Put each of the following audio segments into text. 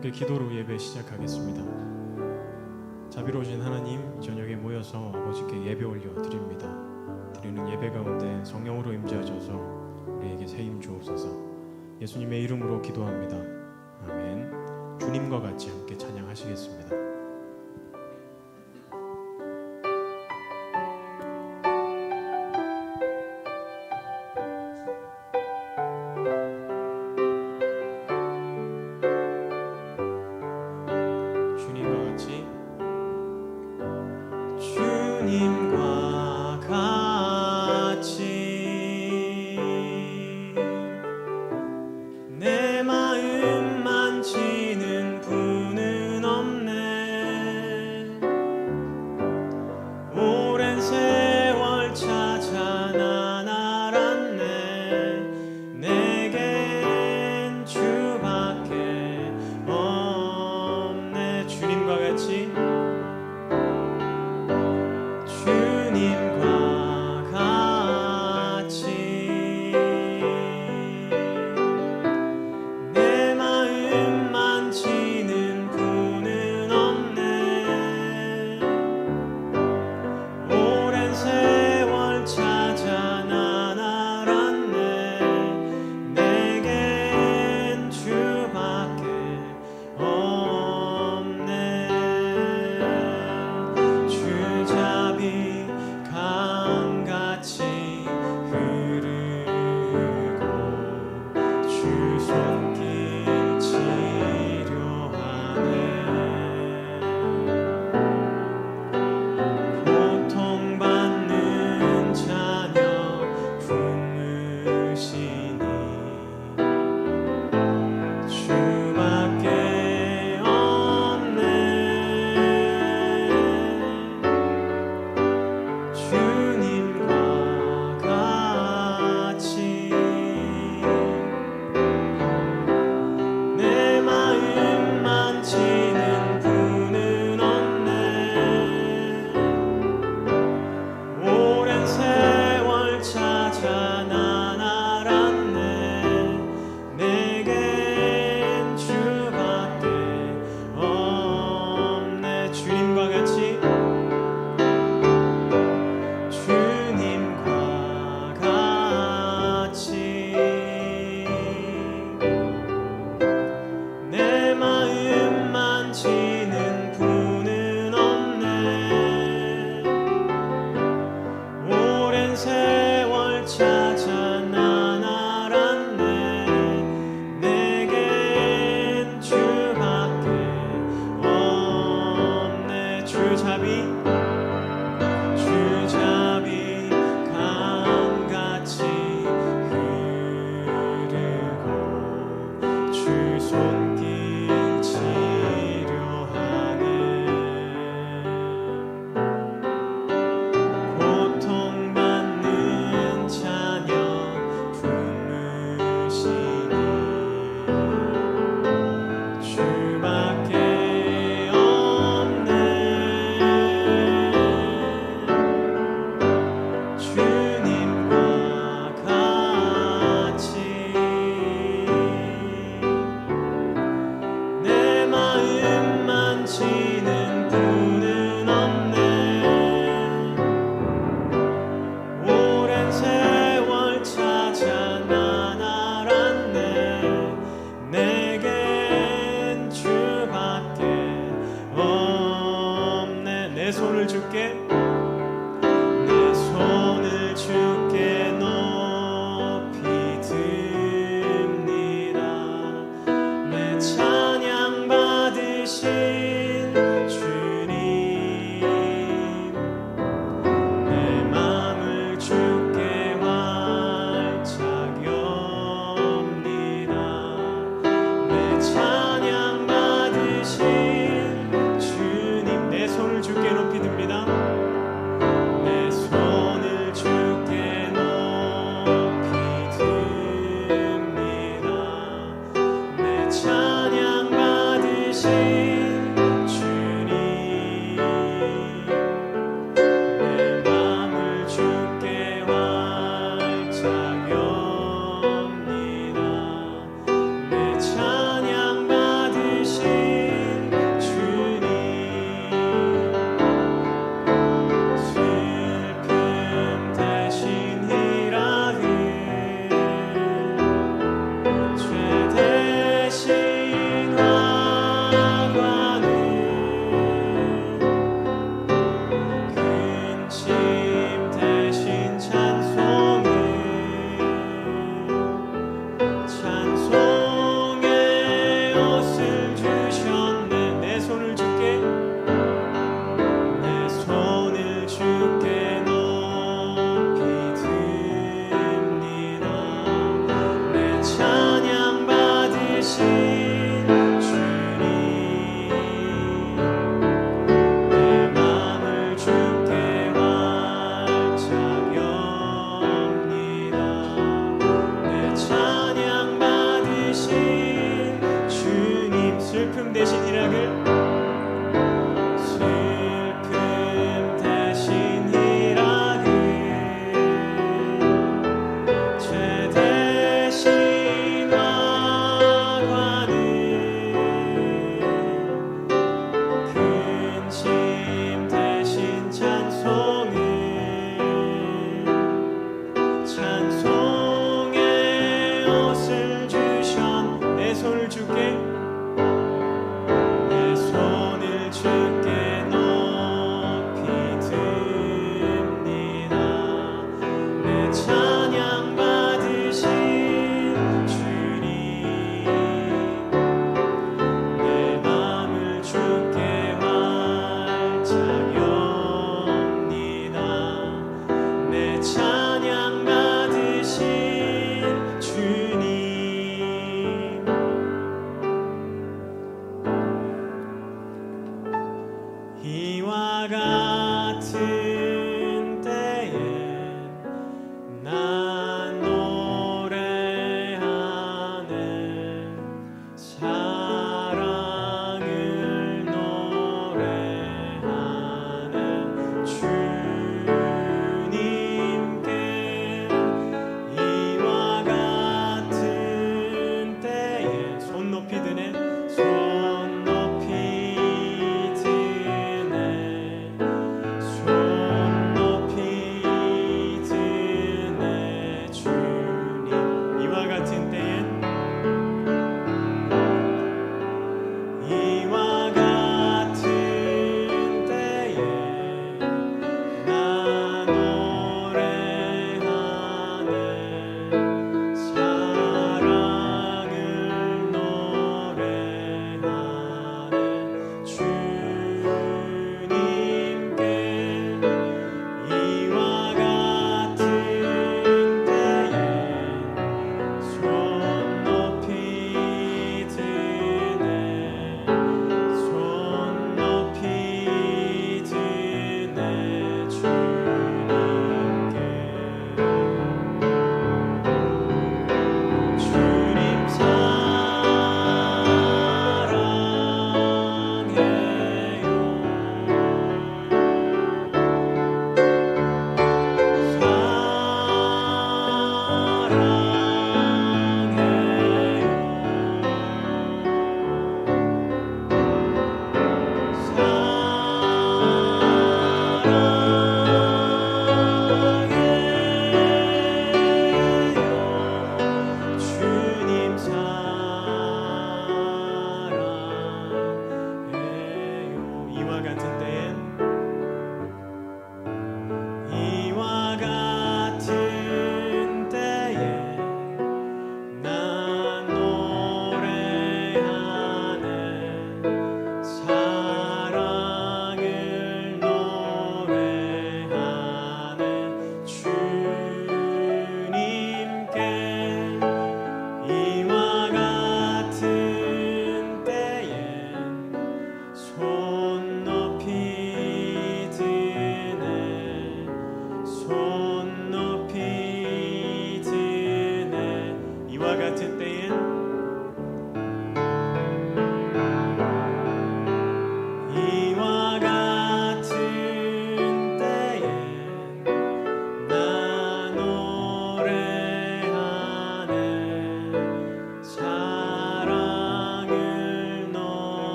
함께 기도로 예배 시작하겠습니다. 자비로우신 하나님, 저녁에 모여서 아버지께 예배 올려드립니다. 드리는 예배 가운데 성령으로 임재하셔서 우리에게 새 힘 주옵소서. 예수님의 이름으로 기도합니다. 아멘. 주님과 같이 함께 찬양하시겠습니다. 주님과 같이 내 마음 만지는 분은 없네.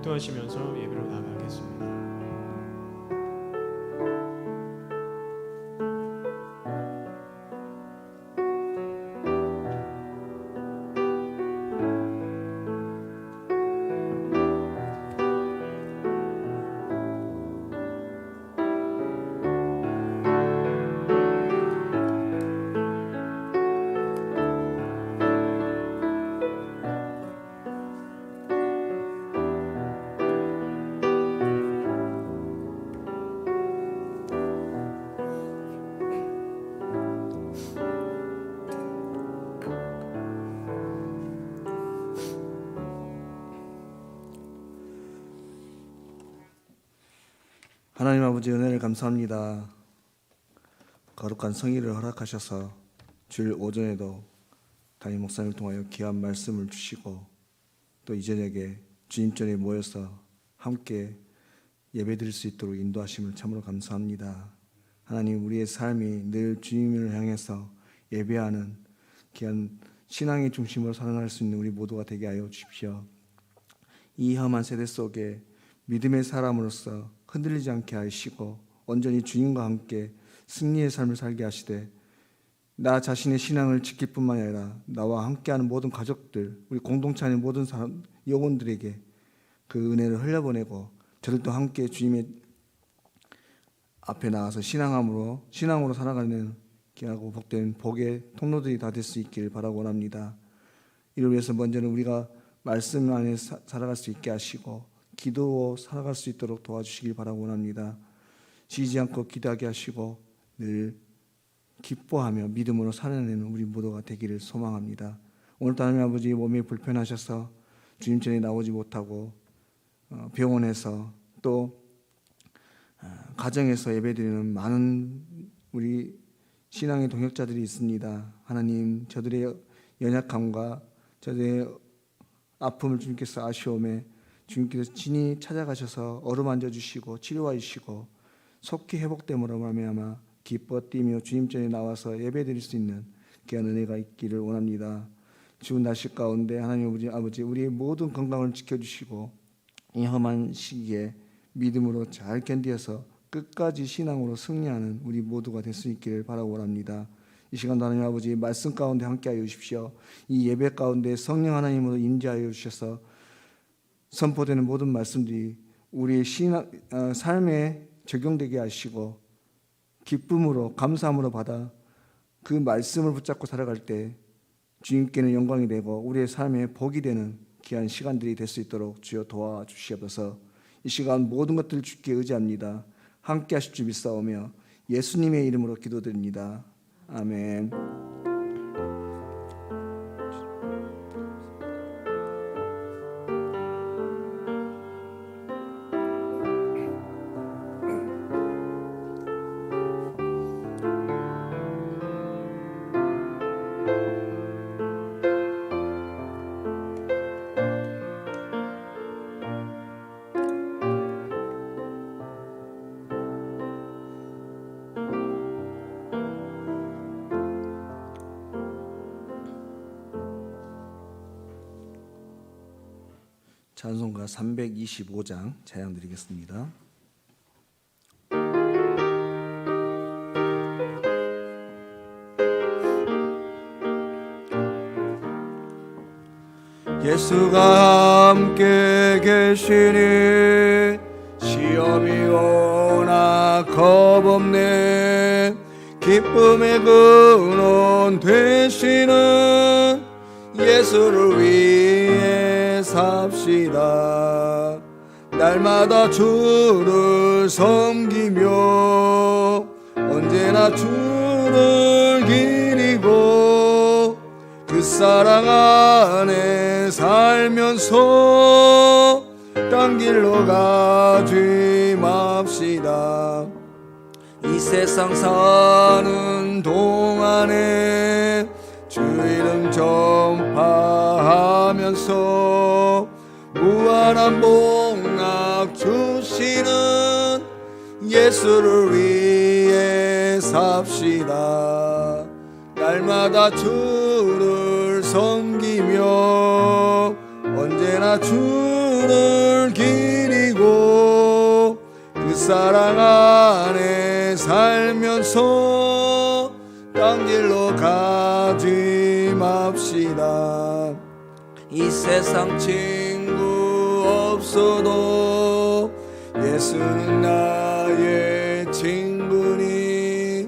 기도하시면서 예배로 나가겠습니다. 하나님 아버지 은혜를 감사합니다. 거룩한 성의를 허락하셔서 주일 오전에도 담임 목사님을 통하여 귀한 말씀을 주시고 또 이 저녁에 주님 전에 모여서 함께 예배드릴 수 있도록 인도하심을 참으로 감사합니다. 하나님, 우리의 삶이 늘 주님을 향해서 예배하는 귀한 신앙의 중심으로 살아날 수 있는 우리 모두가 되게 하여 주십시오. 이 험한 세대 속에 믿음의 사람으로서 흔들리지 않게 하시고 온전히 주님과 함께 승리의 삶을 살게 하시되 나 자신의 신앙을 지킬 뿐만 아니라 나와 함께하는 모든 가족들, 우리 공동체 안의 모든 사람, 영혼들에게 그 은혜를 흘려보내고 저들도 함께 주님의 앞에 나가서 신앙으로 살아가는 귀하고 복된 복의 통로들이 다 될 수 있기를 바라고 원합니다. 이를 위해서 먼저는 우리가 말씀 안에 살아갈 수 있게 하시고 기도로 살아갈 수 있도록 도와주시길 바라고 원합니다. 쉬지 않고 기도하게 하시고 늘 기뻐하며 믿음으로 살아내는 우리 모두가 되기를 소망합니다. 오늘도 하나님 아버지 몸이 불편하셔서 주님 전에 나오지 못하고 병원에서 또 가정에서 예배드리는 많은 우리 신앙의 동역자들이 있습니다. 하나님, 저들의 연약함과 저들의 아픔을 주님께서 아시오매 주님께서 친히 찾아가셔서 어루만져 주시고 치료해 주시고 속히 회복됨으로 말미암아 기뻐 뛰며 주님 전에 나와서 예배드릴 수 있는 귀한 은혜가 있기를 원합니다. 추운 날씨 가운데 하나님 아버지 우리의 모든 건강을 지켜주시고 이 험한 시기에 믿음으로 잘 견디어서 끝까지 신앙으로 승리하는 우리 모두가 될 수 있기를 바라고 원합니다. 이 시간도 하나님 아버지 말씀 가운데 함께하여 주십시오. 이 예배 가운데 성령 하나님으로 임재하여 주셔서 선포되는 모든 말씀들이 우리의 삶에 적용되게 하시고 기쁨으로 감사함으로 받아 그 말씀을 붙잡고 살아갈 때 주님께는 영광이 되고 우리의 삶에 복이 되는 귀한 시간들이 될 수 있도록 주여 도와주시옵소서. 이 시간 모든 것들을 주께 의지합니다. 함께 하실 줄 믿사오며 예수님의 이름으로 기도드립니다. 아멘. 찬송가 325장 찬양 드리겠습니다. 예수가 함께 계시니 시험이 오나 겁없네. 기쁨의 근원 되시는 예수를 위해 삽시다. 날마다 주를 섬기며 언제나 주를 기리고 그 사랑 안에 살면서 딴 길로 가지 맙시다. 이 세상 사는 동안에 주 이름 전파하면서 무한한 복락 주시는 예수를 위해 삽시다. 날마다 주를 섬기며 언제나 주를 기리고 그 사랑 안에 살면서 딴 길로 가지 맙시다. 이 세상 친구 없어도 예수는 나의 친구니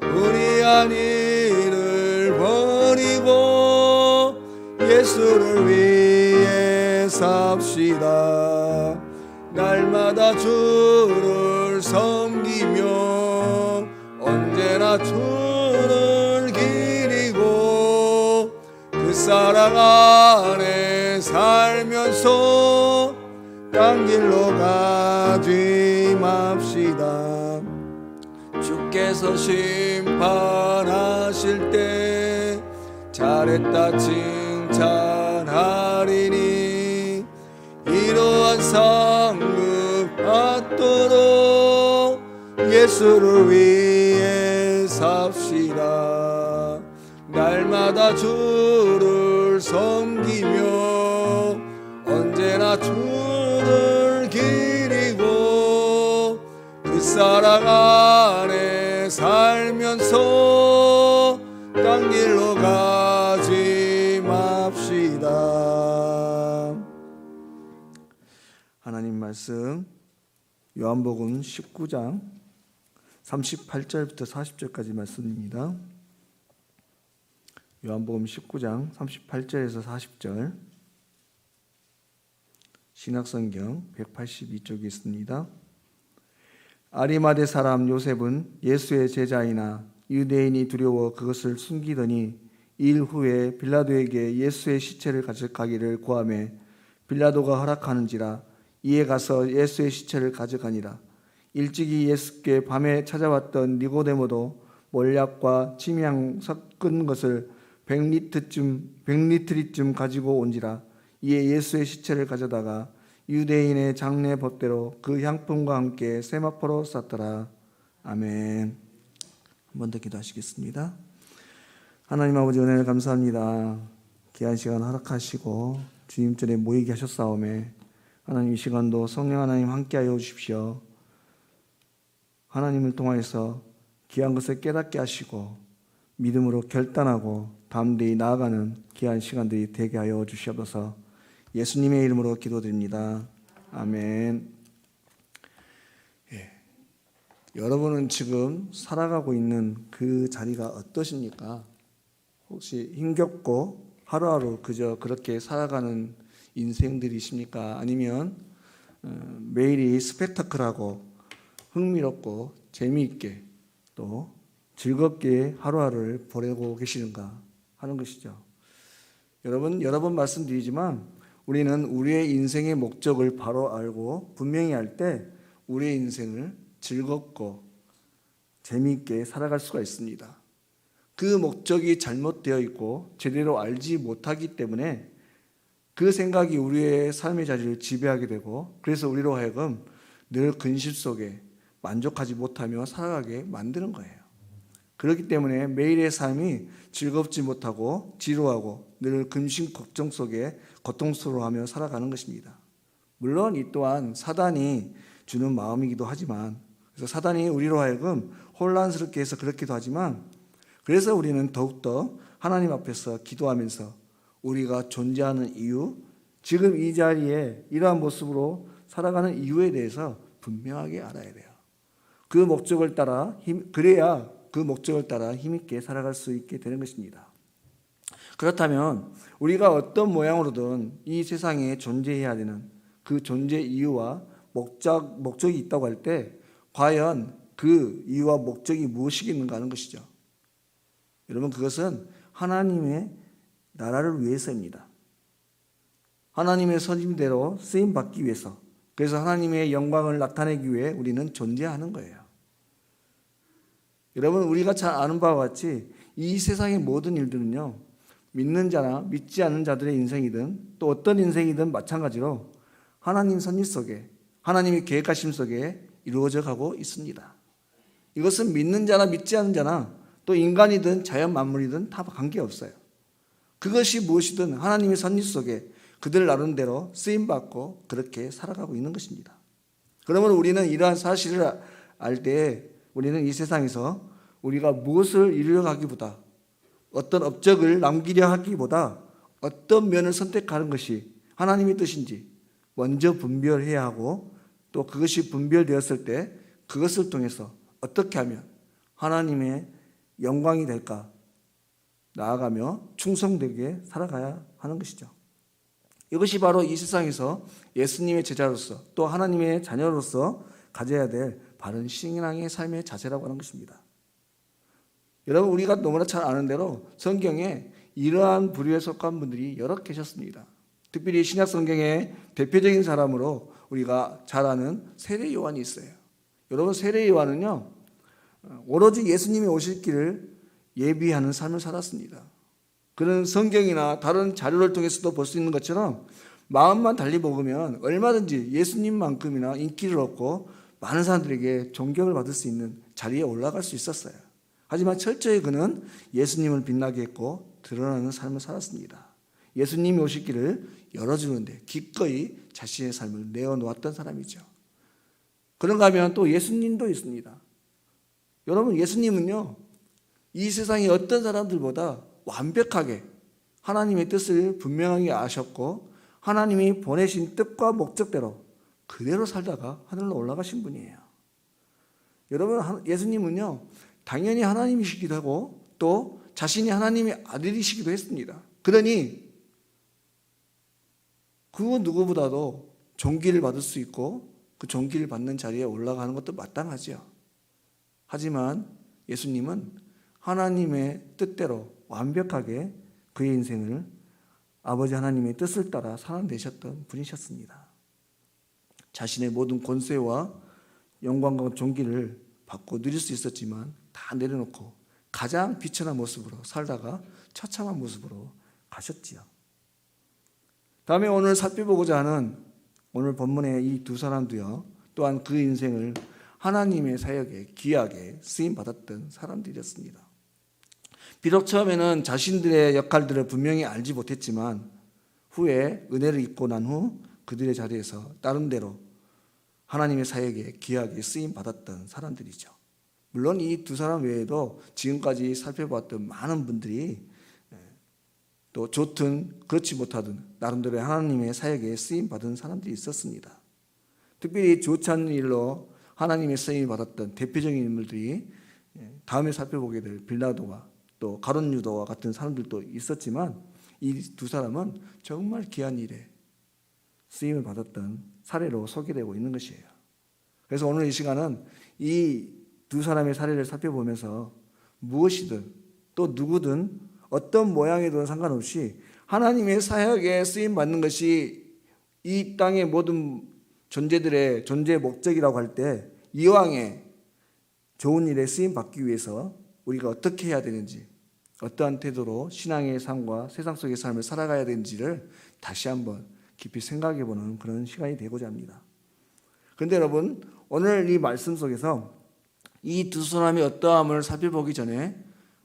우리 안위를 버리고 예수를 위해 삽시다. 날마다 주를 섬기며 언제나 주를 기리고 그 사랑 안에 살면서 딴 길로 가지 맙시다. 주께서 심판하실 때 잘했다 칭찬하리니 이러한 상급 받도록 예수를 위해 삽시다. 날마다 주를 섬기며 언제나 주를 기리고 그 사랑 안에 살면서 딴 길로 가지 맙시다. 하나님 말씀 요한복음 19장 38절부터 40절까지 말씀입니다. 요한복음 19장 38절에서 40절 신약성경 182쪽에 있습니다. 아리마대 사람 요셉은 예수의 제자이나 유대인이 두려워 그것을 숨기더니 일 후에 빌라도에게 예수의 시체를 가져가기를 구하매 빌라도가 허락하는지라 이에 가서 예수의 시체를 가져가니라. 일찍이 예수께 밤에 찾아왔던 니고데모도 몰약과 침향 섞은 것을 100리터쯤 가지고 온지라. 이에 예수의 시체를 가져다가 유대인의 장례 법대로 그 향품과 함께 세마포로 쌌더라. 아멘. 한 번 더 기도하시겠습니다. 하나님 아버지 은혜를 감사합니다. 귀한 시간 허락하시고 주님 전에 모이게 하셨사오매 하나님 이 시간도 성령 하나님 함께하여 주십시오. 하나님을 통하여서 귀한 것을 깨닫게 하시고 믿음으로 결단하고 담대히 나아가는 귀한 시간들이 되게 하여 주시옵소서. 예수님의 이름으로 기도드립니다. 아멘. 여러분은 지금 살아가고 있는 그 자리가 어떠십니까? 혹시 힘겹고 하루하루 그저 그렇게 살아가는 인생들이십니까? 아니면 매일이 스펙타클하고 흥미롭고 재미있게 또 즐겁게 하루하루를 보내고 계시는가 하는 것이죠. 여러분 여러 번 말씀드리지만 우리는 우리의 인생의 목적을 바로 알고 분명히 알 때 우리의 인생을 즐겁고 재미있게 살아갈 수가 있습니다. 그 목적이 잘못되어 있고 제대로 알지 못하기 때문에 그 생각이 우리의 삶의 자리를 지배하게 되고 그래서 우리로 하여금 늘 근심 속에 만족하지 못하며 살아가게 만드는 거예요. 그렇기 때문에 매일의 삶이 즐겁지 못하고 지루하고 늘 근심 걱정 속에 고통스러워하며 살아가는 것입니다. 물론 이 또한 사단이 주는 마음이기도 하지만 그래서 사단이 우리로 하여금 혼란스럽게 해서 그렇기도 하지만 그래서 우리는 더욱더 하나님 앞에서 기도하면서 우리가 존재하는 이유, 지금 이 자리에 이러한 모습으로 살아가는 이유에 대해서 분명하게 알아야 돼요. 그 목적을 따라 그래야 그 목적을 따라 힘있게 살아갈 수 있게 되는 것입니다. 그렇다면 우리가 어떤 모양으로든 이 세상에 존재해야 되는 그 존재 이유와 목적이 있다고 할 때 과연 그 이유와 목적이 무엇이겠는가 하는 것이죠. 여러분 그것은 하나님의 나라를 위해서입니다. 하나님의 선임대로 쓰임받기 위해서 그래서 하나님의 영광을 나타내기 위해 우리는 존재하는 거예요. 여러분 우리가 잘 아는 바와 같이 이 세상의 모든 일들은요 믿는 자나 믿지 않는 자들의 인생이든 또 어떤 인생이든 마찬가지로 하나님 선임 속에 하나님의 계획하심 속에 이루어져 가고 있습니다. 이것은 믿는 자나 믿지 않는 자나 또 인간이든 자연 만물이든 다 관계없어요. 그것이 무엇이든 하나님의 선임 속에 그들 나름대로 쓰임받고 그렇게 살아가고 있는 것입니다. 그러면 우리는 이러한 사실을 알 때 우리는 이 세상에서 우리가 무엇을 이루려 하기보다 어떤 업적을 남기려 하기보다 어떤 면을 선택하는 것이 하나님의 뜻인지 먼저 분별해야 하고 또 그것이 분별되었을 때 그것을 통해서 어떻게 하면 하나님의 영광이 될까 나아가며 충성되게 살아가야 하는 것이죠. 이것이 바로 이 세상에서 예수님의 제자로서 또 하나님의 자녀로서 가져야 될 바른 신앙의 삶의 자세라고 하는 것입니다. 여러분 우리가 너무나 잘 아는 대로 성경에 이러한 부류에 속한 분들이 여러 계셨습니다. 특별히 신약 성경의 대표적인 사람으로 우리가 잘 아는 세례 요한이 있어요. 여러분 세례요한은요 오로지 예수님이 오실 길을 예비하는 삶을 살았습니다. 그런 성경이나 다른 자료를 통해서도 볼 수 있는 것처럼 마음만 달리 먹으면 얼마든지 예수님만큼이나 인기를 얻고 많은 사람들에게 존경을 받을 수 있는 자리에 올라갈 수 있었어요. 하지만 철저히 그는 예수님을 빛나게 했고 드러나는 삶을 살았습니다. 예수님이 오실 길을 열어주는데 기꺼이 자신의 삶을 내어놓았던 사람이죠. 그런가 하면 또 예수님도 있습니다. 여러분 예수님은요 이 세상의 어떤 사람들보다 완벽하게 하나님의 뜻을 분명하게 아셨고 하나님이 보내신 뜻과 목적대로 그대로 살다가 하늘로 올라가신 분이에요. 여러분 예수님은요 당연히 하나님이시기도 하고 또 자신이 하나님의 아들이시기도 했습니다. 그러니 그 누구보다도 존귀를 받을 수 있고 그 존귀를 받는 자리에 올라가는 것도 마땅하죠. 하지만 예수님은 하나님의 뜻대로 완벽하게 그의 인생을 아버지 하나님의 뜻을 따라 살아내셨던 분이셨습니다. 자신의 모든 권세와 영광과 존귀를 받고 누릴 수 있었지만 다 내려놓고 가장 비천한 모습으로 살다가 처참한 모습으로 가셨지요. 다음에 오늘 살펴보고자 하는 오늘 본문의 이 두 사람도요 또한 그 인생을 하나님의 사역에 귀하게 쓰임받았던 사람들이었습니다. 비록 처음에는 자신들의 역할들을 분명히 알지 못했지만 후에 은혜를 입고 난 후 그들의 자리에서 나름대로 하나님의 사역에 귀하게 쓰임받았던 사람들이죠. 물론 이 두 사람 외에도 지금까지 살펴봤던 많은 분들이 또 좋든 그렇지 못하든 나름대로 하나님의 사역에 쓰임받은 사람들이 있었습니다. 특별히 좋지 않은 일로 하나님의 쓰임을 받았던 대표적인 인물들이 다음에 살펴보게 될 빌라도와 또 가룟 유다와 같은 사람들도 있었지만 이 두 사람은 정말 귀한 일에 쓰임을 받았던 사례로 소개되고 있는 것이에요. 그래서 오늘 이 시간은 이 두 사람의 사례를 살펴보면서 무엇이든 또 누구든 어떤 모양이든 상관없이 하나님의 사역에 쓰임받는 것이 이 땅의 모든 존재들의 존재의 목적이라고 할 때 이왕에 좋은 일에 쓰임받기 위해서 우리가 어떻게 해야 되는지 어떠한 태도로 신앙의 삶과 세상 속의 삶을 살아가야 되는지를 다시 한번 깊이 생각해보는 그런 시간이 되고자 합니다. 그런데 여러분 오늘 이 말씀 속에서 이 두 사람의 어떠함을 살펴보기 전에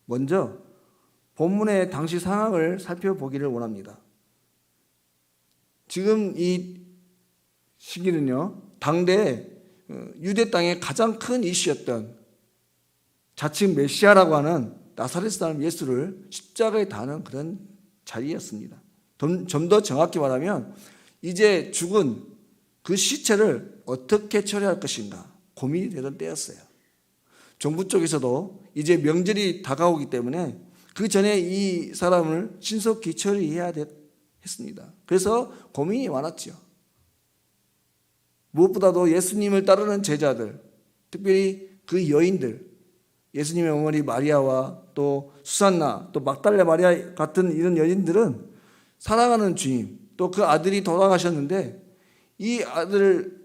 먼저 본문의 당시 상황을 살펴보기를 원합니다. 지금 이 시기는요 당대 유대 땅의 가장 큰 이슈였던 자칭 메시아라고 하는 나사렛 사람 예수를 십자가에 다는 그런 자리였습니다. 좀 더 정확히 말하면 이제 죽은 그 시체를 어떻게 처리할 것인가 고민이 되던 때였어요. 정부 쪽에서도 이제 명절이 다가오기 때문에 그 전에 이 사람을 신속히 처리해야 했습니다. 그래서 고민이 많았죠. 무엇보다도 예수님을 따르는 제자들, 특별히 그 여인들, 예수님의 어머니 마리아와 또 수산나, 또 막달레 마리아 같은 이런 여인들은 사랑하는 주님, 또 그 아들이 돌아가셨는데 이 아들을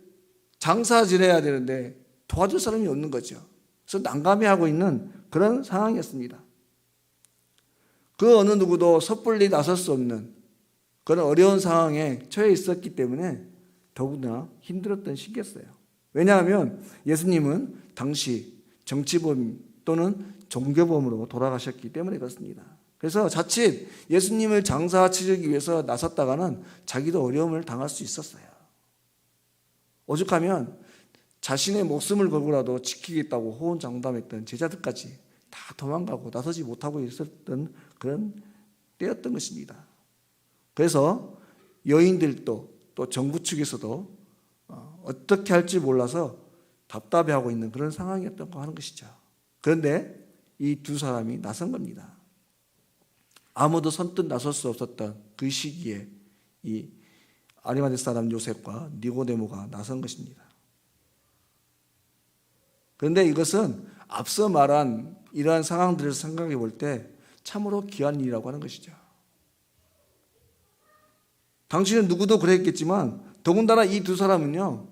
장사 지내야 되는데 도와줄 사람이 없는 거죠. 그래서 난감해하고 있는 그런 상황이었습니다. 그 어느 누구도 섣불리 나설 수 없는 그런 어려운 상황에 처해 있었기 때문에 더구나 힘들었던 시기였어요. 왜냐하면 예수님은 당시 정치범 또는 종교범으로 돌아가셨기 때문에 그렇습니다. 그래서 자칫 예수님을 장사 치르기 위해서 나섰다가는 자기도 어려움을 당할 수 있었어요. 오죽하면 자신의 목숨을 걸고라도 지키겠다고 호언장담했던 제자들까지 다 도망가고 나서지 못하고 있었던 그런 때였던 것입니다. 그래서 여인들도 또 정부 측에서도 어떻게 할지 몰라서 답답해하고 있는 그런 상황이었다고 하는 것이죠. 그런데 이 두 사람이 나선 겁니다. 아무도 선뜻 나설 수 없었던 그 시기에 이 아리마대 사람 요셉과 니고데모가 나선 것입니다. 그런데 이것은 앞서 말한 이러한 상황들을 생각해 볼 때 참으로 귀한 일이라고 하는 것이죠. 당시는 누구도 그랬겠지만 더군다나 이 두 사람은요,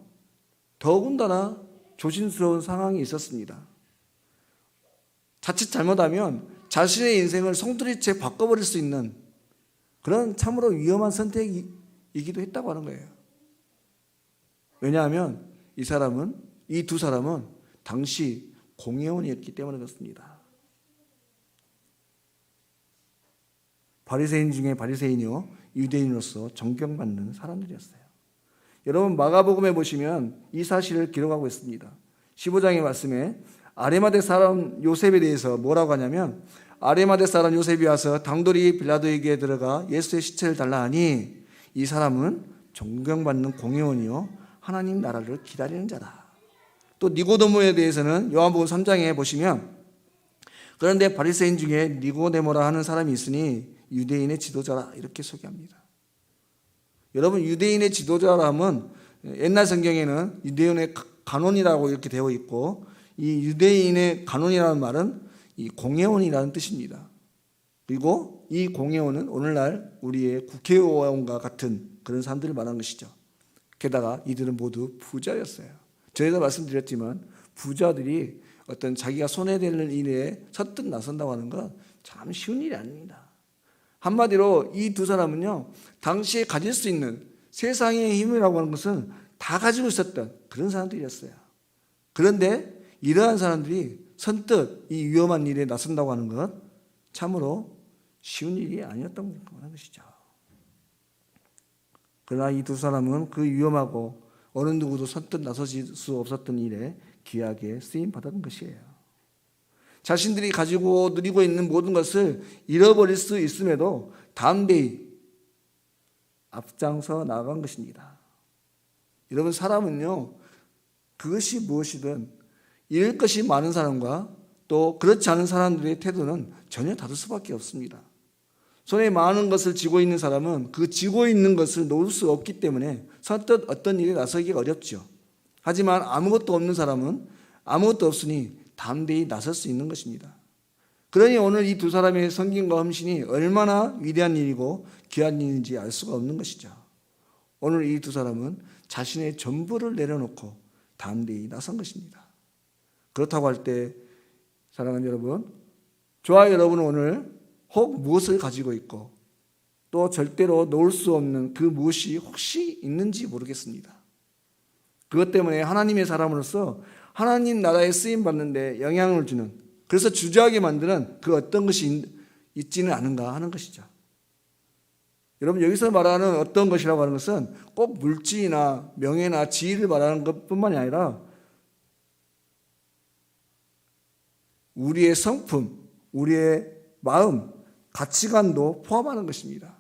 더군다나 조심스러운 상황이 있었습니다. 자칫 잘못하면 자신의 인생을 송두리째 바꿔버릴 수 있는 그런 참으로 위험한 선택이기도 했다고 하는 거예요. 왜냐하면 이 두 사람은 당시 공회원이었기 때문에 그렇습니다. 바리새인 중에 바리새인이요, 유대인으로서 존경받는 사람들이었어요. 여러분 마가복음에 보시면 이 사실을 기록하고 있습니다. 15장의 말씀에 아리마대 사람 요셉에 대해서 뭐라고 하냐면, 아리마대 사람 요셉이 와서 당돌이 빌라도에게 들어가 예수의 시체를 달라 하니 이 사람은 존경받는 공회원이요 하나님 나라를 기다리는 자다. 또 니고데모에 대해서는 요한복음 3장에 보시면, 그런데 바리새인 중에 니고데모라 하는 사람이 있으니 유대인의 지도자라 이렇게 소개합니다. 여러분 유대인의 지도자라 하면 옛날 성경에는 유대인의 간원이라고 이렇게 되어 있고, 이 유대인의 간원이라는 말은 이 공회원이라는 뜻입니다. 그리고 이 공회원은 오늘날 우리의 국회의원과 같은 그런 사람들을 말하는 것이죠. 게다가 이들은 모두 부자였어요. 저희가 말씀드렸지만 부자들이 어떤 자기가 손해되는 일에 선뜻 나선다고 하는 건 참 쉬운 일이 아닙니다. 한마디로 이 두 사람은요, 당시에 가질 수 있는 세상의 힘이라고 하는 것은 다 가지고 있었던 그런 사람들이었어요. 그런데 이러한 사람들이 선뜻 이 위험한 일에 나선다고 하는 것 참으로 쉬운 일이 아니었던 것이죠. 그러나 이 두 사람은 그 위험하고 어느 누구도 선뜻 나서질 수 없었던 일에 귀하게 쓰임 받았던 것이에요. 자신들이 가지고 누리고 있는 모든 것을 잃어버릴 수 있음에도 담대히 앞장서 나아간 것입니다. 여러분 사람은요, 그것이 무엇이든 잃을 것이 많은 사람과 또 그렇지 않은 사람들의 태도는 전혀 다를 수밖에 없습니다. 손에 많은 것을 쥐고 있는 사람은 그 쥐고 있는 것을 놓을 수 없기 때문에 선뜻 어떤 일에 나서기가 어렵죠. 하지만 아무것도 없는 사람은 아무것도 없으니 담대히 나설 수 있는 것입니다. 그러니 오늘 이 두 사람의 섬김과 헌신이 얼마나 위대한 일이고 귀한 일인지 알 수가 없는 것이죠. 오늘 이 두 사람은 자신의 전부를 내려놓고 담대히 나선 것입니다. 그렇다고 할 때 사랑하는 여러분, 저와 여러분은 오늘 혹 무엇을 가지고 있고 또 절대로 놓을 수 없는 그 무엇이 혹시 있는지 모르겠습니다. 그것 때문에 하나님의 사람으로서 하나님 나라에 쓰임받는데 영향을 주는, 그래서 주저하게 만드는 그 어떤 것이 있지는 않은가 하는 것이죠. 여러분 여기서 말하는 어떤 것이라고 하는 것은 꼭 물질이나 명예나 지위를 말하는 것뿐만이 아니라 우리의 성품, 우리의 마음, 가치관도 포함하는 것입니다.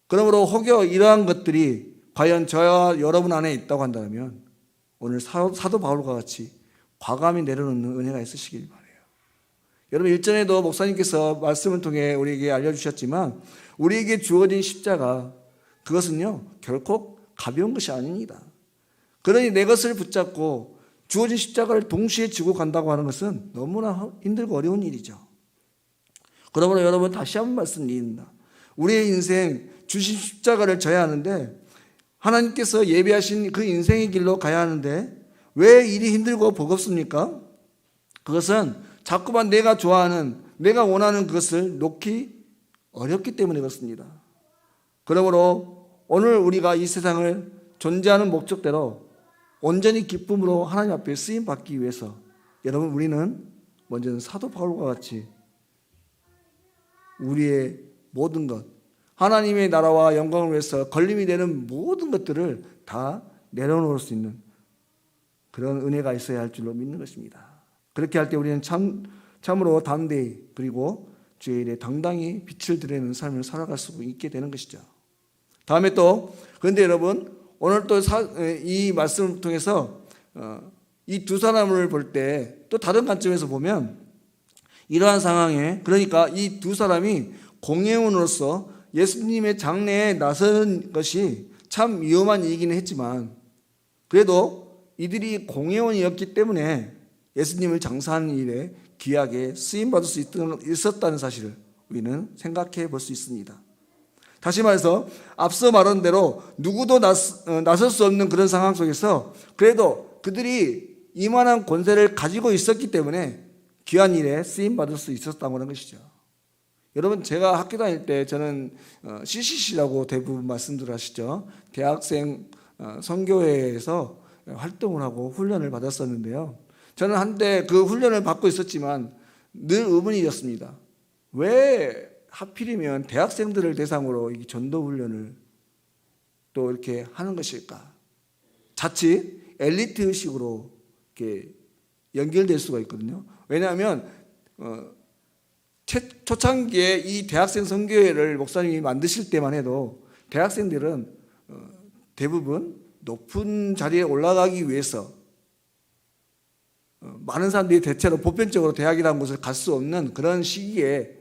그러므로 혹여 이러한 것들이 과연 저와 여러분 안에 있다고 한다면 오늘 사도 바울과 같이 과감히 내려놓는 은혜가 있으시길 바라요. 여러분 일전에도 목사님께서 말씀을 통해 우리에게 알려주셨지만 우리에게 주어진 십자가, 그것은요 결코 가벼운 것이 아닙니다. 그러니 내 것을 붙잡고 주어진 십자가를 동시에 지고 간다고 하는 것은 너무나 힘들고 어려운 일이죠. 그러므로 여러분 다시 한번 말씀드립니다. 우리의 인생 주신 십자가를 져야 하는데, 하나님께서 예비하신 그 인생의 길로 가야 하는데 왜 일이 힘들고 버겁습니까? 그것은 자꾸만 내가 좋아하는, 내가 원하는 그것을 놓기 어렵기 때문에 그렇습니다. 그러므로 오늘 우리가 이 세상을 존재하는 목적대로 온전히 기쁨으로 하나님 앞에 쓰임 받기 위해서 여러분 우리는 먼저는 사도 바울과 같이 우리의 모든 것, 하나님의 나라와 영광을 위해서 걸림이 되는 모든 것들을 다 내려놓을 수 있는 그런 은혜가 있어야 할 줄로 믿는 것입니다. 그렇게 할 때 우리는 참으로 담대히 그리고 주의 일에 당당히 빛을 드리는 삶을 살아갈 수 있게 되는 것이죠. 다음에 또 그런데 여러분 오늘 또 이 말씀을 통해서 이 두 사람을 볼 때 또 다른 관점에서 보면 이러한 상황에, 그러니까 이 두 사람이 공회원으로서 예수님의 장례에 나서는 것이 참 위험한 일이기는 했지만 그래도 이들이 공회원이었기 때문에 예수님을 장사하는 일에 귀하게 쓰임받을 수 있었다는 사실을 우리는 생각해 볼 수 있습니다. 다시 말해서 앞서 말한 대로 누구도 나설 수 없는 그런 상황 속에서 그래도 그들이 이만한 권세를 가지고 있었기 때문에 귀한 일에 쓰임받을 수 있었다고 하는 것이죠. 여러분, 제가 학교 다닐 때 저는 CCC라고 대부분 말씀들 하시죠. 대학생 선교회에서 활동을 하고 훈련을 받았었는데요. 저는 한때 그 훈련을 받고 있었지만 늘 의문이었습니다. 왜 하필이면 대학생들을 대상으로 이 전도 훈련을 또 이렇게 하는 것일까? 자칫 엘리트 의식으로 이렇게 연결될 수가 있거든요. 왜냐하면 초창기에 이 대학생 선교회를 목사님이 만드실 때만 해도 대학생들은 대부분 높은 자리에 올라가기 위해서 많은 사람들이 대체로 보편적으로 대학이라는 곳을 갈 수 없는 그런 시기에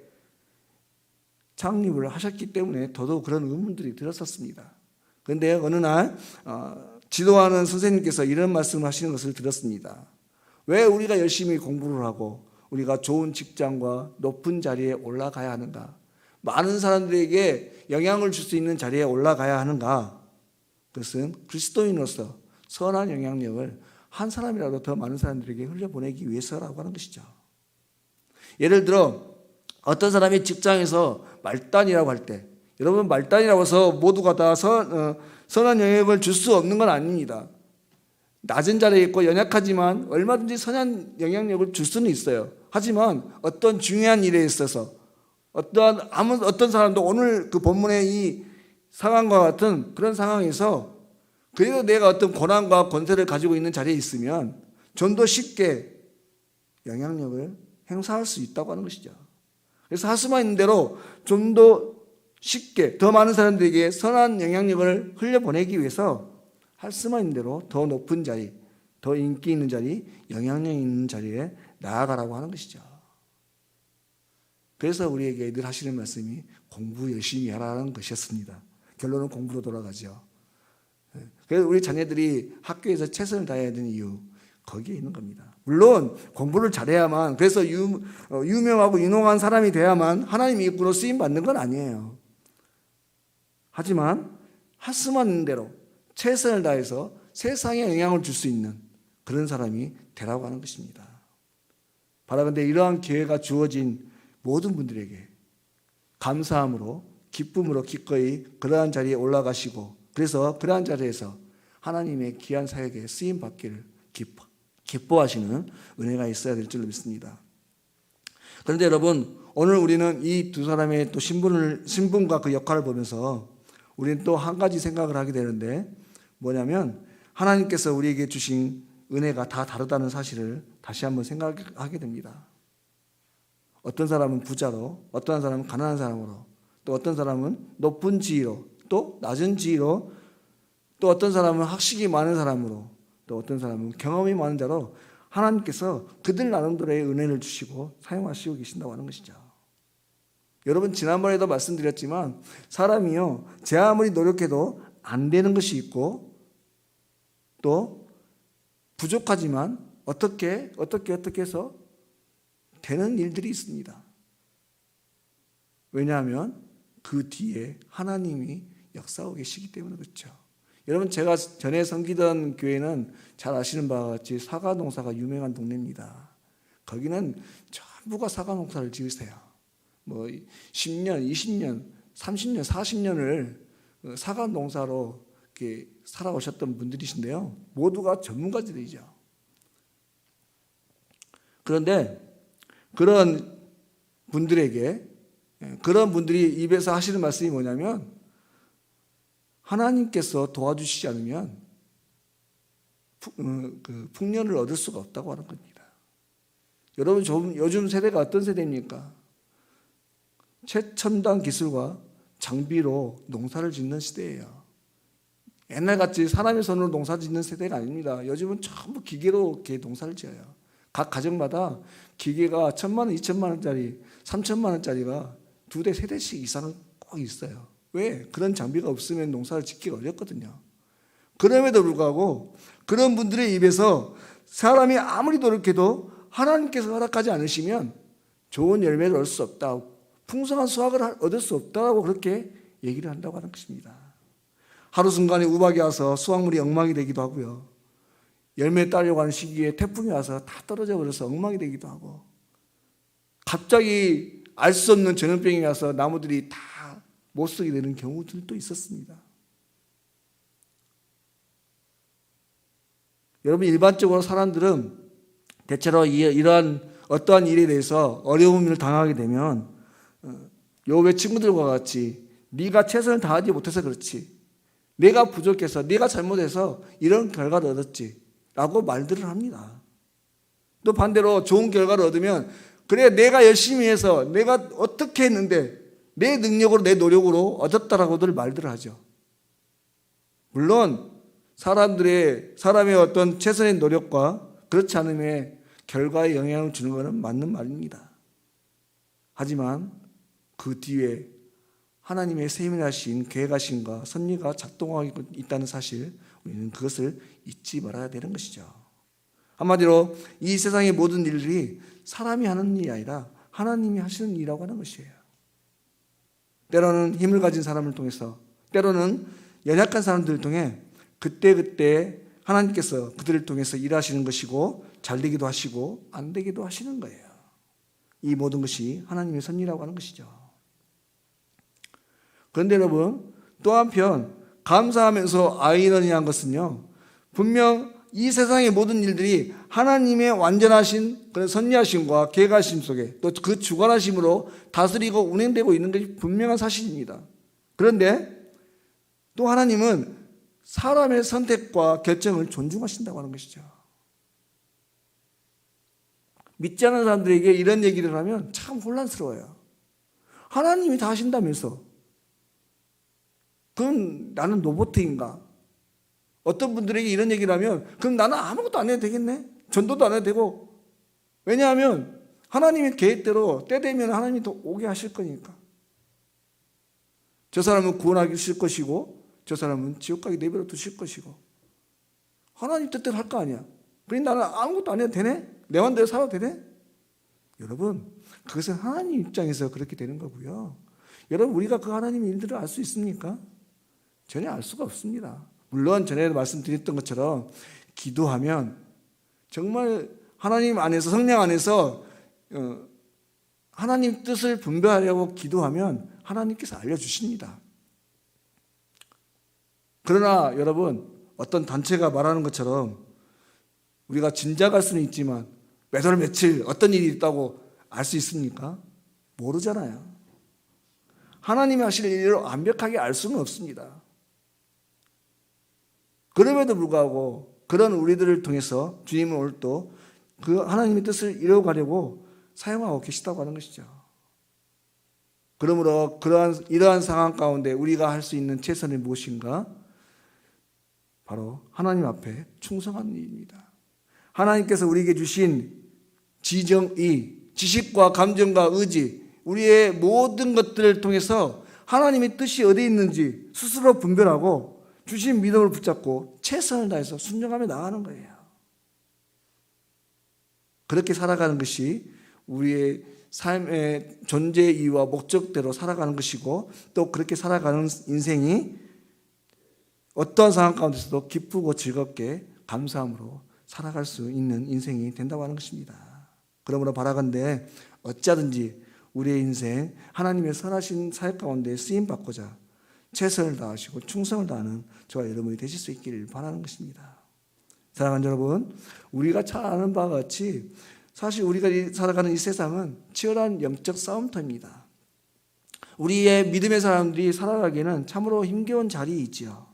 창립을 하셨기 때문에 더더욱 그런 의문들이 들었었습니다. 그런데 어느 날 지도하는 선생님께서 이런 말씀을 하시는 것을 들었습니다. 왜 우리가 열심히 공부를 하고 우리가 좋은 직장과 높은 자리에 올라가야 하는가? 많은 사람들에게 영향을 줄 수 있는 자리에 올라가야 하는가? 그것은 그리스도인으로서 선한 영향력을 한 사람이라도 더 많은 사람들에게 흘려보내기 위해서라고 하는 것이죠. 예를 들어 어떤 사람이 직장에서 말단이라고 할 때, 여러분, 말단이라고 해서 모두가 다 선한 영향력을 줄 수 없는 건 아닙니다. 낮은 자리에 있고 연약하지만 얼마든지 선한 영향력을 줄 수는 있어요. 하지만 어떤 중요한 일에 있어서 어떤 사람도 오늘 그 본문의 이 상황과 같은 그런 상황에서 그래도 내가 어떤 권한과 권세를 가지고 있는 자리에 있으면 좀 더 쉽게 영향력을 행사할 수 있다고 하는 것이죠. 그래서 할 수만 있는 대로 좀 더 쉽게 더 많은 사람들에게 선한 영향력을 흘려보내기 위해서 할 수만 있는 대로 더 높은 자리, 더 인기 있는 자리, 영향력 있는 자리에 나아가라고 하는 것이죠. 그래서 우리에게 늘 하시는 말씀이 공부 열심히 하라는 것이었습니다. 결론은 공부로 돌아가죠. 그래서 우리 자녀들이 학교에서 최선을 다해야 되는 이유, 거기에 있는 겁니다. 물론 공부를 잘해야만, 그래서 유명하고 유능한 사람이 돼야만 하나님의 일꾼으로 쓰임받는 건 아니에요. 하지만 할 수만 있는 대로 최선을 다해서 세상에 영향을 줄 수 있는 그런 사람이 되라고 하는 것입니다. 바라건대 이러한 기회가 주어진 모든 분들에게 감사함으로 기쁨으로 기꺼이 그러한 자리에 올라가시고, 그래서 그러한 자리에서 하나님의 귀한 사역에 쓰임받기를 기뻐하시는 은혜가 있어야 될 줄로 믿습니다. 그런데 여러분, 오늘 우리는 이 두 사람의 또 신분과 그 역할을 보면서 우리는 또 한 가지 생각을 하게 되는데, 뭐냐면 하나님께서 우리에게 주신 은혜가 다 다르다는 사실을 다시 한번 생각하게 됩니다. 어떤 사람은 부자로, 어떤 사람은 가난한 사람으로, 또 어떤 사람은 높은 지위로, 또 낮은 지위로, 또 어떤 사람은 학식이 많은 사람으로, 또 어떤 사람은 경험이 많은 자로 하나님께서 그들 나름대로의 은혜를 주시고 사용하시고 계신다고 하는 것이죠. 여러분, 지난번에도 말씀드렸지만 사람이요, 제 아무리 노력해도 안 되는 것이 있고 또 부족하지만 어떻게 해서 되는 일들이 있습니다. 왜냐하면 그 뒤에 하나님이 역사하고 계시기 때문에 그렇죠. 여러분, 제가 전에 섬기던 교회는 잘 아시는 바와 같이 사과 농사가 유명한 동네입니다. 거기는 전부가 사과 농사를 지으세요. 10년, 20년, 30년, 40년을 사과 농사로 이렇게 살아오셨던 분들이신데요. 모두가 전문가들이죠. 그런데 그런 분들에게, 그런 분들이 입에서 하시는 말씀이 뭐냐면, 하나님께서 도와주시지 않으면 풍년을 얻을 수가 없다고 하는 겁니다. 여러분, 요즘 세대가 어떤 세대입니까? 최첨단 기술과 장비로 농사를 짓는 시대예요. 옛날같이 사람의 손으로 농사 짓는 세대가 아닙니다. 요즘은 전부 기계로 이렇게 농사를 지어요. 각 가정마다 기계가 1,000만 원, 2,000만 원짜리, 3,000만 원짜리가 2대, 3대씩 이상은 꼭 있어요. 왜? 그런 장비가 없으면 농사를 짓기가 어렵거든요. 그럼에도 불구하고 그런 분들의 입에서 사람이 아무리 노력해도 하나님께서 허락하지 않으시면 좋은 열매를 얻을 수 없다, 풍성한 수확을 얻을 수 없다고 그렇게 얘기를 한다고 하는 것입니다. 하루 순간에 우박이 와서 수확물이 엉망이 되기도 하고요. 열매 따려고 하는 시기에 태풍이 와서 다 떨어져 버려서 엉망이 되기도 하고, 갑자기 알 수 없는 전염병이 와서 나무들이 다 못 쓰게 되는 경우들도 있었습니다. 여러분, 일반적으로 사람들은 대체로 이러한 어떠한 일에 대해서 어려움을 당하게 되면 요배 친구들과 같이 네가 최선을 다하지 못해서 그렇지, 내가 부족해서, 내가 잘못해서 이런 결과를 얻었지 라고 말들을 합니다. 또 반대로 좋은 결과를 얻으면 그래, 내가 열심히 해서 내가 어떻게 했는데 내 능력으로, 내 노력으로 얻었다라고들 말들을 하죠. 물론 사람의 어떤 최선의 노력과 그렇지 않음에 결과에 영향을 주는 것은 맞는 말입니다. 하지만 그 뒤에 하나님의 세밀하신 계획하심과 섭리가 작동하고 있다는 사실, 우리는 그것을 잊지 말아야 되는 것이죠. 한마디로 이 세상의 모든 일들이 사람이 하는 일이 아니라 하나님이 하시는 일이라고 하는 것이에요. 때로는 힘을 가진 사람을 통해서, 때로는 연약한 사람들을 통해 그때그때 하나님께서 그들을 통해서 일하시는 것이고, 잘 되기도 하시고 안 되기도 하시는 거예요. 이 모든 것이 하나님의 섭리라고 하는 것이죠. 그런데 여러분, 또 한편 감사하면서 아이러니한 것은요, 분명 이 세상의 모든 일들이 하나님의 완전하신 그런 섭리하심과 계획하심 속에, 또 그 주관하심으로 다스리고 운행되고 있는 것이 분명한 사실입니다. 그런데 또 하나님은 사람의 선택과 결정을 존중하신다고 하는 것이죠. 믿지 않는 사람들에게 이런 얘기를 하면 참 혼란스러워요. 하나님이 다 하신다면서 그럼 나는 로봇인가? 어떤 분들에게 이런 얘기를 하면 그럼 나는 아무것도 안 해도 되겠네? 전도도 안 해도 되고. 왜냐하면 하나님의 계획대로 때 되면 하나님이 더 오게 하실 거니까. 저 사람은 구원하기 싫을 것이고 저 사람은 지옥 가게 내버려 두실 것이고, 하나님 뜻대로 할 거 아니야. 그러니 나는 아무것도 안 해도 되네? 내 맘대로 살아도 되네? 여러분, 그것은 하나님 입장에서 그렇게 되는 거고요. 여러분, 우리가 그 하나님의 일들을 알 수 있습니까? 전혀 알 수가 없습니다. 물론 전에 말씀드렸던 것처럼 기도하면 정말 하나님 안에서, 성령 안에서 하나님 뜻을 분별하려고 기도하면 하나님께서 알려주십니다. 그러나 여러분, 어떤 단체가 말하는 것처럼 우리가 짐작할 수는 있지만 몇 월 며칠 어떤 일이 있다고 알 수 있습니까? 모르잖아요. 하나님이 하실 일을 완벽하게 알 수는 없습니다. 그럼에도 불구하고 그런 우리들을 통해서 주님은 오늘 또 그 하나님의 뜻을 이루어가려고 사용하고 계시다고 하는 것이죠. 그러므로 이러한 상황 가운데 우리가 할 수 있는 최선이 무엇인가? 바로 하나님 앞에 충성하는 일입니다. 하나님께서 우리에게 주신 지정의, 지식과 감정과 의지, 우리의 모든 것들을 통해서 하나님의 뜻이 어디 있는지 스스로 분별하고 주신 믿음을 붙잡고 최선을 다해서 순종하며 나가는 거예요. 그렇게 살아가는 것이 우리의 삶의 존재 이유와 목적대로 살아가는 것이고, 또 그렇게 살아가는 인생이 어떠한 상황 가운데서도 기쁘고 즐겁게 감사함으로 살아갈 수 있는 인생이 된다고 하는 것입니다. 그러므로 바라건대 어찌하든지 우리의 인생 하나님의 선하신 사역 가운데 쓰임받고자 최선을 다하시고 충성을 다하는 저와 여러분이 되실 수 있기를 바라는 것입니다. 사랑하는 여러분, 우리가 잘 아는 바와 같이 사실 우리가 살아가는 이 세상은 치열한 영적 싸움터입니다. 우리의 믿음의 사람들이 살아가기에는 참으로 힘겨운 자리에 있지요.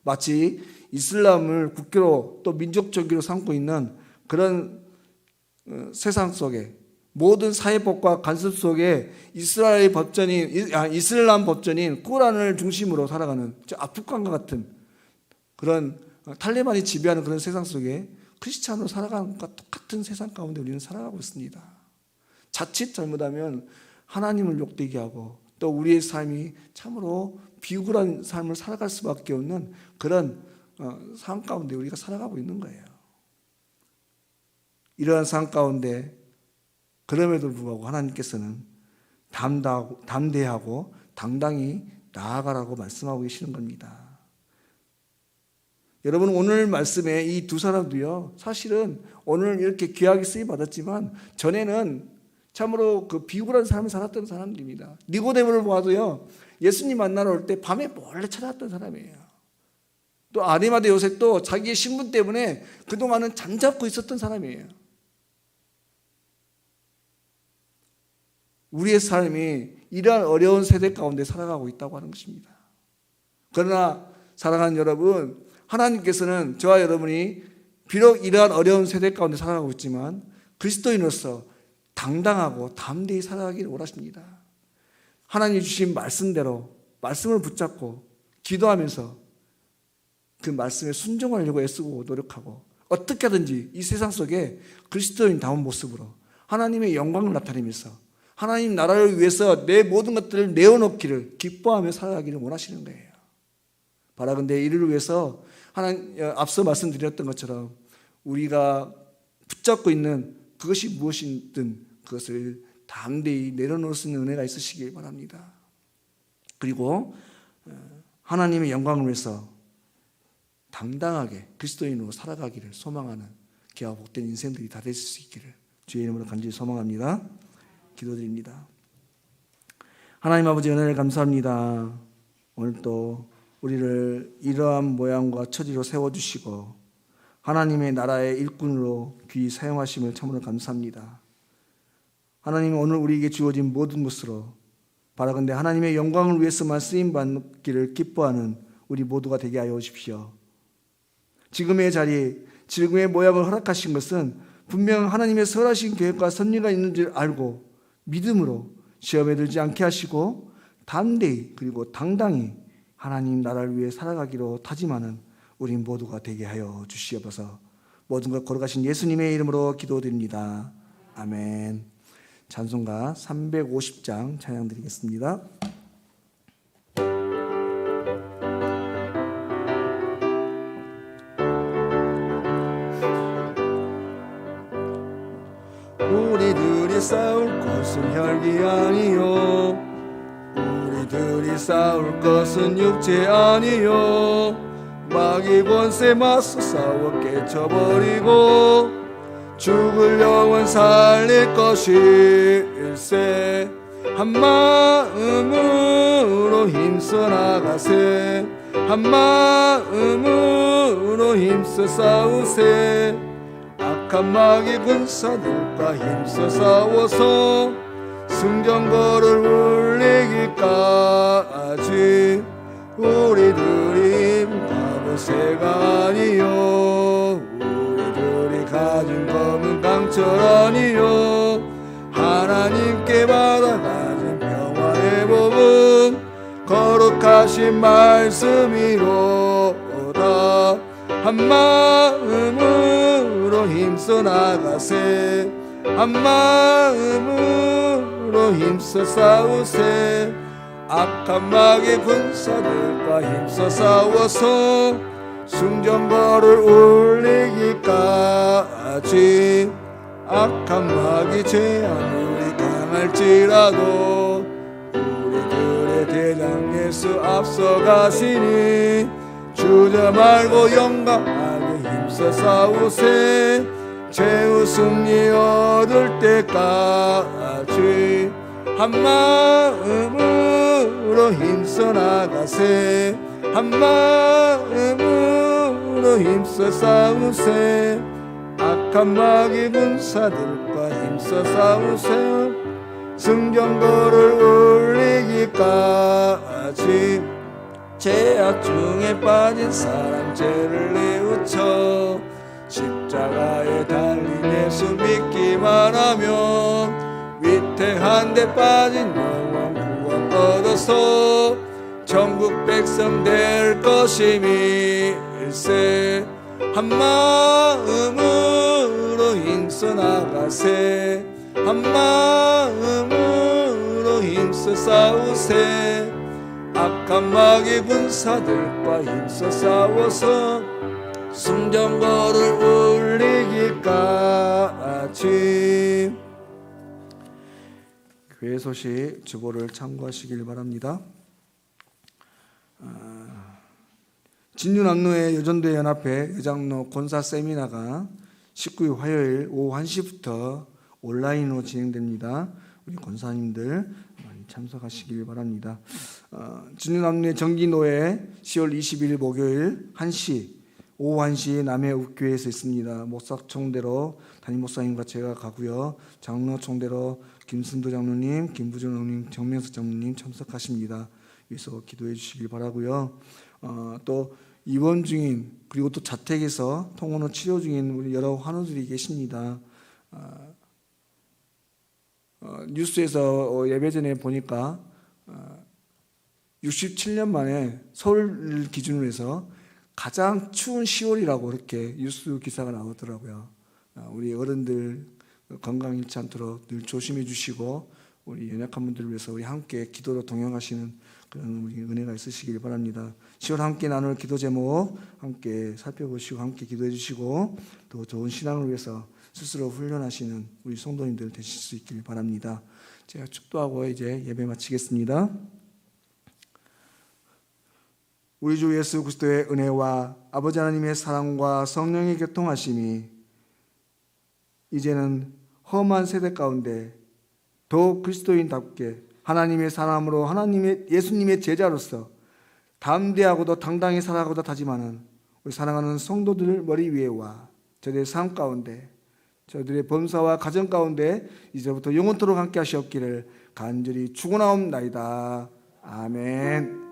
마치 이슬람을 국교로 또 민족적으로 삼고 있는 그런 세상 속에, 모든 사회법과 간섭 속에 이슬람 법전인 꾸란을 중심으로 살아가는 아프간과 같은 그런 탈레반이 지배하는 그런 세상 속에 크리스찬으로 살아가는 것과 똑같은 세상 가운데 우리는 살아가고 있습니다. 자칫 잘못하면 하나님을 욕되게 하고 또 우리의 삶이 참으로 비굴한 삶을 살아갈 수밖에 없는 그런 상황 가운데 우리가 살아가고 있는 거예요. 이러한 상황 가운데 그럼에도 불구하고 하나님께서는 담대하고 당당히 나아가라고 말씀하고 계시는 겁니다. 여러분, 오늘 말씀에 이 두 사람도요, 사실은 오늘 이렇게 귀하게 쓰임 받았지만 전에는 참으로 그 비굴한 삶을 살았던 사람들입니다. 니고데모를 봐도요, 예수님 만나러 올 때 밤에 몰래 찾아왔던 사람이에요. 또 아리마대 요셉도 자기의 신분 때문에 그동안은 잠잡고 있었던 사람이에요. 우리의 삶이 이러한 어려운 세대 가운데 살아가고 있다고 하는 것입니다. 그러나 사랑하는 여러분, 하나님께서는 저와 여러분이 비록 이러한 어려운 세대 가운데 살아가고 있지만 그리스도인으로서 당당하고 담대히 살아가기를 원하십니다. 하나님 주신 말씀대로 말씀을 붙잡고 기도하면서 그 말씀에 순종하려고 애쓰고 노력하고 어떻게 하든지 이 세상 속에 그리스도인다운 모습으로 하나님의 영광을 나타내면서 하나님 나라를 위해서 내 모든 것들을 내어놓기를 기뻐하며 살아가기를 원하시는 거예요. 바라건대 이를 위해서 앞서 말씀드렸던 것처럼 우리가 붙잡고 있는 그것이 무엇이든 그것을 담대히 내려놓을 수 있는 은혜가 있으시길 바랍니다. 그리고 하나님의 영광을 위해서 당당하게 그리스도인으로 살아가기를 소망하는 귀하고 복된 인생들이 다 되실 수 있기를 주의 이름으로 간절히 소망합니다. 기도드립니다. 하나님 아버지, 은혜를 감사합니다. 오늘 또 우리를 이러한 모양과 처지로 세워주시고 하나님의 나라의 일꾼으로 귀히 사용하심을 참으로 감사합니다. 하나님, 오늘 우리에게 주어진 모든 것으로 바라건대 하나님의 영광을 위해서만 쓰임받기를 기뻐하는 우리 모두가 되게 하여 주십시오. 지금의 자리, 지금의 모양을 허락하신 것은 분명 하나님의 선하신 계획과 섭리가 있는 줄 알고 믿음으로 시험에 들지 않게 하시고 담대히 그리고 당당히 하나님 나라를 위해 살아가기로 다짐하는 우리 모두가 되게 하여 주시옵소서. 모든 것 걸어가신 예수님의 이름으로 기도드립니다. 아멘. 찬송가 350장 찬양 드리겠습니다. 우리들이 싸울 것은 혈기 아니요, 우리들이 싸울 것은 육체 아니요, 마귀 권세 맞서 싸워 깨쳐버리고 죽을 영혼 살릴 것일세. 한마음으로 힘써 나가세, 한마음으로 힘써 싸우세. 악한 마귀 군사들과 힘써 싸워서 승전거를 울리기까지 우리들이 바보새가 아니요, 우리들이 가진 검은 강철 아니요, 하나님께 받아가진 평화의 복음 거룩하신 말씀이로다. 한마음으로 힘써 나가세, 한마음으로 힘써 싸우세. 악한 마귀 군사들과 힘써 싸워서 승전거를 울리기까지. 악한 마귀 제한이 우리 강할지라도 우리들의 대장 예수 앞서가시니 주저 말고 영광하게 힘써 싸우세. 최후 승리 얻을 때까지 한마음으로 힘써 나가세, 한마음으로 힘써 싸우세. 악한 마귀 군사들과 힘써 싸우세. 승전거를 울리기까지. 죄악 중에 빠진 사람 죄를 뉘우쳐 십자가에 달린 예수 믿기만 하면 위태한 데 빠진 영혼 구원 얻어서 천국 백성 될 것임일세. 한마음으로 힘써 나가세, 한마음으로 힘써 싸우세. 악한 마귀 군사들과 힘써 싸워서 승전거를 울리기까지. 교회 소식 주보를 참고하시길 바랍니다. 진유남로의 여전도회 연합회 여장로 권사 세미나가 19일 화요일 오후 1시부터 온라인으로 진행됩니다. 우리 권사님들 많이 참석하시길 바랍니다. 진유남로의 정기노회 10월 21일 목요일 1시 오후 1시 남해읍교회에서 있습니다. 목사 총대로 담임 목사님과 제가 가고요. 장로 총대로 김순도 장로님, 김부정 장로님, 정명석 장로님 참석하십니다. 여기서 기도해 주시길 바라고요. 또 입원 중인 그리고 또 자택에서 통원호 치료 중인 우리 여러 환우들이 계십니다. 뉴스에서 예배 전에 보니까 67년 만에 서울 기준으로 해서 가장 추운 10월이라고 이렇게 뉴스 기사가 나오더라고요. 우리 어른들 건강 잃지 않도록 늘 조심해 주시고 우리 연약한 분들을 위해서 우리 함께 기도로 동행하시는 그런 우리 은혜가 있으시길 바랍니다. 10월 함께 나눌 기도 제목 함께 살펴보시고 함께 기도해 주시고 또 좋은 신앙을 위해서 스스로 훈련하시는 우리 성도님들 되실 수 있길 바랍니다. 제가 축도하고 이제 예배 마치겠습니다. 우리 주 예수 그리스도의 은혜와 아버지 하나님의 사랑과 성령의 교통하심이 이제는 험한 세대 가운데 더욱 그리스도인답게 하나님의 사람으로 하나님의 예수님의 제자로서 담대하고도 당당히 살아가고도 다짐하는 우리 사랑하는 성도들 머리 위에와 저들의 삶 가운데 저들의 범사와 가정 가운데 이제부터 영원토록 함께 하시옵기를 간절히 축원하옵나이다. 아멘.